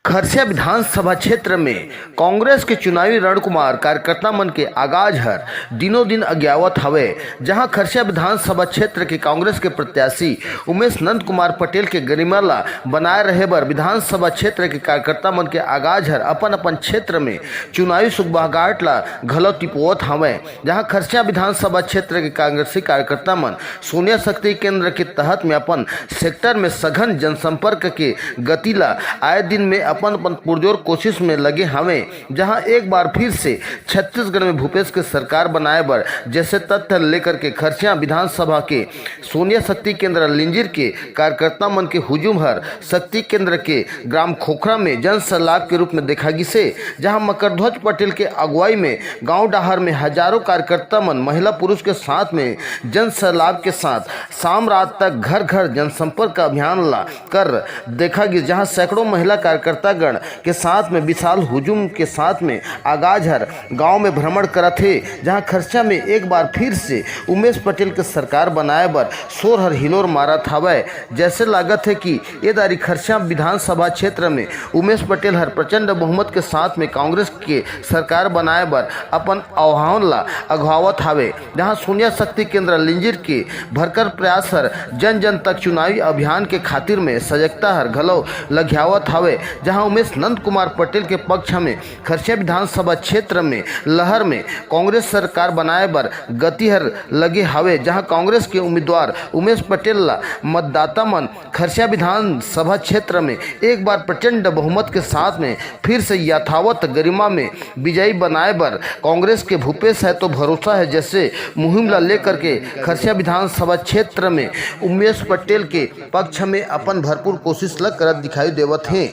खरसिया विधानसभा क्षेत्र में कांग्रेस के चुनावी रणकुमार कार्यकर्ता मन के आगाज हर दिनों दिन अज्ञावत हवे। जहां खरसिया विधानसभा क्षेत्र के कांग्रेस के प्रत्याशी उमेश नंद कुमार पटेल के गरिमा ला बनाए रहे बर विधानसभा क्षेत्र के कार्यकर्ता मन के आगाज हर अपन अपन क्षेत्र में चुनावी सुगबगाहट ला घलो टिपोवत हवे। जहां खरसिया विधानसभा क्षेत्र के कांग्रेसी कार्यकर्ता मन सोनिया शक्ति केंद्र के तहत में अपन सेक्टर में सघन जनसंपर्क के गति ला आए दिन में अपन अपन पुरजोर कोशिश में लगे हवे। जहां एक बार फिर से छत्तीसगढ़ में भूपेश के सरकार बनाए बर जैसे तथ्य लेकर के खरसिया विधानसभा के सोनिया शक्ति केंद्र लिंजिर के कार्यकर्ता मन के हुजूम हर शक्ति केंद्र के ग्राम खोखरा में जन सैलाब के रूप में देखा गिसे। जहां मकरध्वज पटेल के अगुवाई में गांव डाहर में हजारों कार्यकर्ता मन महिला पुरुष के साथ में जन सैलाब के साथ शाम रात तक घर घर जनसंपर्क अभियान ला कर देखा गया। जहां सैकड़ों महिला कार्यकर्ता गण के साथ में विशाल हुजूम के साथ में आगाज हर गांव में भ्रमण करत थे। जहां खरसिया में एक बार फिर से उमेश पटेल के सरकार बनाए बर शोर हर हिलोर मारत हवै। जैसे लागत है कि ये दारी खरसिया विधानसभा क्षेत्र में उमेश पटेल हर प्रचंड बहुमत के साथ में कांग्रेस के सरकार बनाए बर अपन आह्वान ला अगवावत हवे। जहां सोनिया शक्ति केंद्र लिंजिर के भरकर प्रयास हर जन जन तक चुनावी अभियान के खातिर में सजगता हर घलो लघ्यावत हवे। जहां उमेश नंद कुमार पटेल के पक्ष में खरसिया विधानसभा क्षेत्र में लहर में कांग्रेस सरकार बनाए बर गति हर लगे हवे। जहां कांग्रेस के उम्मीदवार उमेश पटेल ला मतदाता मन खरसिया विधानसभा क्षेत्र में एक बार प्रचंड बहुमत के साथ में फिर से यथावत गरिमा में विजयी बनाए बर कांग्रेस के भूपेश है तो भरोसा है जैसे मुहिम ला लेकर के खरसिया विधानसभा क्षेत्र में उमेश पटेल के पक्ष में अपन भरपूर कोशिश लग करत दिखाई देवत है।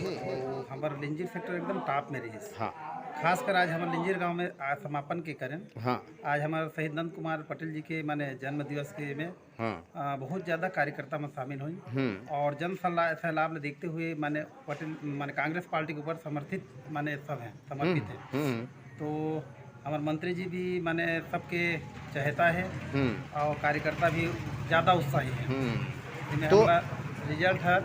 हमार लिंजिर सेक्टर एकदम टॉप में रही। हाँ। खासकर आज हमारे लिंजिर गांव में आज समापन के करें। हाँ। आज हमारे शहीद नंद कुमार पटेल जी के माने जन्म दिवस के में हाँ। बहुत ज़्यादा कार्यकर्ता में शामिल हुई और जन सैलाब देखते हुए माने पटेल माने कांग्रेस पार्टी के ऊपर समर्थित माने सब हैं समर्पित हैं। तो हमारे मंत्री जी भी माने सबके चहेता है और कार्यकर्ता भी ज़्यादा उत्साही है। तो रिजल्ट है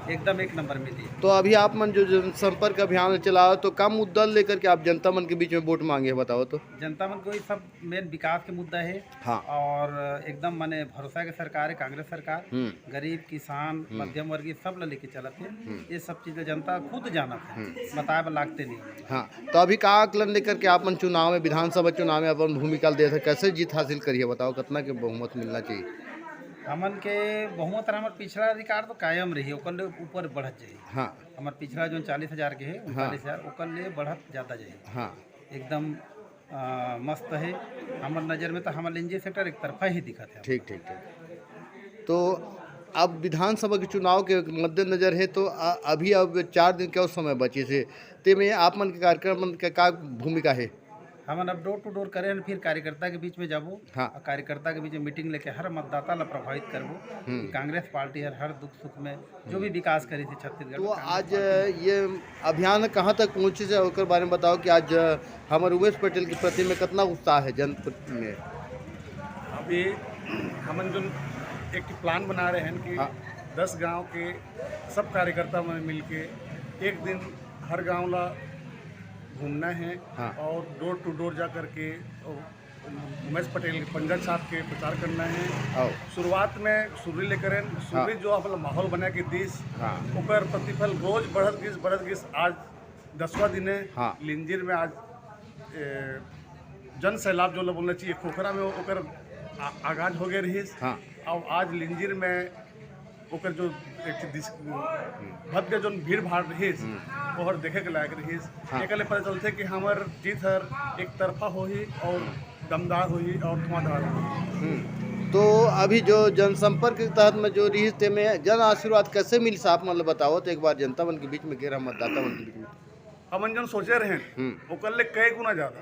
एकदम एक नंबर में दी। तो अभी आप मन जो जनसंपर्क अभियान चलाओ तो कम मुद्दा लेकर के आप जनता मन के बीच में वोट मांगे बताओ तो? जनता मन को ही सब मेन विकास के मुद्दा है। हाँ। और एकदम माने भरोसा के सरकार है कांग्रेस सरकार गरीब किसान मध्यम वर्गीय सब ला लेके चलत है। ये सब चीजें जनता खुद जानत है बताए लागते नहीं। हाँ। तो अभी का आकलन लेकर के आप मन चुनाव में विधानसभा चुनाव में अपन भूमिका दे थे कैसे जीत हासिल करिए बताओ कितना के बहुमत मिलना चाहिए? हमन के बहुमत हमार पिछड़ा रिकॉर्ड तो कायम रही ओकर ऊपर बढ़त जाए। हाँ। हमार पिछड़ा जो 40,000 के है 39,000 ओकर ले बढ़त ज़्यादा जाए। हाँ। एकदम मस्त है। हमार नज़र में तो हमार लिंजिर सेक्टर एक तरफा ही दिखा था। ठीक ठीक ठीक। तो अब विधानसभा के चुनाव के मद्देनजर है तो अभी अब 4 दिन के समय बचे से ते में आप मन के कार्यक्रम का भूमिका है? हम अब डोर टू डोर करें फिर कार्यकर्ता के बीच में जाबो। हाँ। कार्यकर्ता के बीच में मीटिंग लेके हर मतदाता ला प्रभावित करबो। कांग्रेस पार्टी हर दुख सुख में जो भी विकास करी थी छत्तीसगढ़। तो आज ये अभियान कहाँ तक पहुँचे से उसके बारे में बताओ कि आज हमारे उमेश पटेल के प्रति में कितना उत्साह है जन में? अभी हम जो एक प्लान बना रहे हैं कि 10 गांव के सब कार्यकर्ता में मिल के एक दिन हर गाँव ला घूमना है। हाँ। और डोर टू डोर जा करके उमेश पटेल के पंकज साहब के प्रचार करना है। शुरुआत में सूर्य लेकर सूर्य जो अपना माहौल बना के दिस ओकर प्रतिफल रोज बढ़त गिस आज 10वां दिन है। हाँ। लिंजिर में आज जन सैलाब जो बोलना चाहिए खोखरा में ओकर आगाज हो गए रही। हाँ। और आज लिंजिर में ओकर जो भव्य जो भीड़ भाड़ रही और देखे के लायक रही। हाँ। एक पता चलते कि हमार जीत हर एक तरफा हो ही और दमदार हुई और धुआंधार हुई। तो अभी जो जनसंपर्क के तहत में जो रही थे में जन आशीर्वाद कैसे मिल साहब मतलब बताओ तो एक बार जनता मन के बीच में गिरा मतदाता मन के बीच में हम जन सोचे रहे ओकर ले कई गुना ज़्यादा।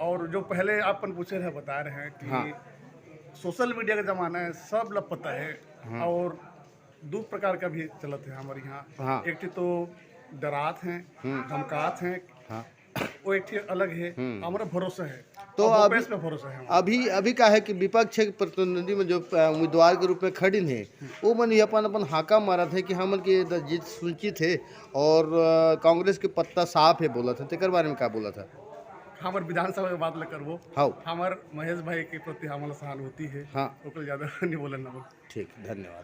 और जो पहले आपन पूछे रहे बता रहे हैं कि हाँ। सोशल मीडिया का जमाना है सब लोग पता है। हाँ। और 2 प्रकार का भी चलते हैं हमारे यहाँ। हाँ। एक तो डरात हैं धमकात हैं। हाँ। वो एक ठे अलग है, हमारा भरोसा है। तो और अभी भोपेश पे भरोसा है हमारा। अभी का है कि विपक्ष के प्रतिनिधि में जो उम्मीदवार के रूप में खड़ी है वो मन ये अपन अपन हाका मारा थे कि हमन की जीत सुनिश्चित है और कांग्रेस के पत्ता साफ है बोला था, तेकर बारे में क्या बोला था? हमार विधानसभा के बात लेकर वो हाँ हमार महेश भाई के प्रति हमारा सहानुभूति है। हाँ ओकर ज्यादा नहीं बोले ना। ठीक, धन्यवाद।